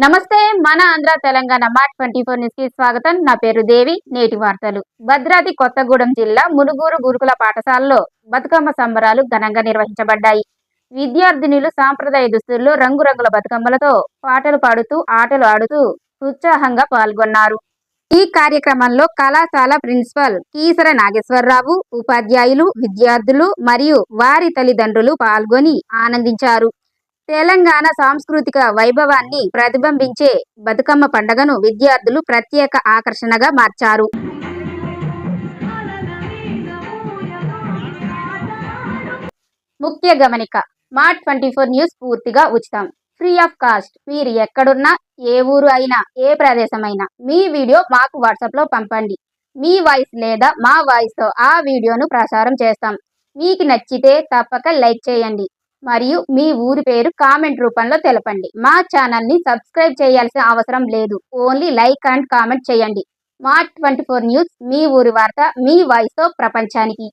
నమస్తే మన Andhra Telangana mart 24 news కి స్వాగతం. నా పేరు దేవి. నేటి వార్తలు. భద్రాద్రి కొత్తగూడెం జిల్లా మునుగూరు గురుకుల పాఠశాలలో బతుకమ్మ సంబరాలు ఘనంగా నిర్వహించబడ్డాయి. విద్యార్థినులు సాంప్రదాయ దుస్తుల్లో రంగురంగుల బతుకమ్మలతో పాటలు పాడుతూ ఆటలు ఆడుతూ ఉత్సాహంగా పాల్గొన్నారు. ఈ కార్యక్రమంలో కళాశాల ప్రిన్సిపల్ కీసర నాగేశ్వరరావు, ఉపాధ్యాయులు, విద్యార్థులు మరియు వారి తల్లిదండ్రులు పాల్గొని ఆనందించారు. తెలంగాణ సాంస్కృతిక వైభవాన్ని ప్రతిబింబించే బతుకమ్మ పండుగను విద్యార్థులు ప్రత్యేక ఆకర్షణగా మార్చారు. ముఖ్య గమనిక: మార్ట్ 24 న్యూస్ పూర్తిగా ఉచితం, ఫ్రీ ఆఫ్ కాస్ట్. మీరు ఎక్కడున్నా, ఏ ఊరు అయినా, ఏ ప్రదేశమైనా మీ వీడియో మాకు వాట్సాప్లో పంపండి. మీ వాయిస్ లేదా మా వాయిస్తో ఆ వీడియోను ప్రసారం చేస్తాం. మీకు నచ్చితే తప్పక లైక్ చేయండి మరియు మీ ఊరి పేరు కామెంట్ రూపంలో తెలపండి. మా ఛానల్ని సబ్స్క్రైబ్ చేయాల్సిన అవసరం లేదు. ఓన్లీ లైక్ అండ్ కామెంట్ చేయండి. మార్ట్ 24 న్యూస్, మీ ఊరి వార్త మీ వాయిస్తో ప్రపంచానికి.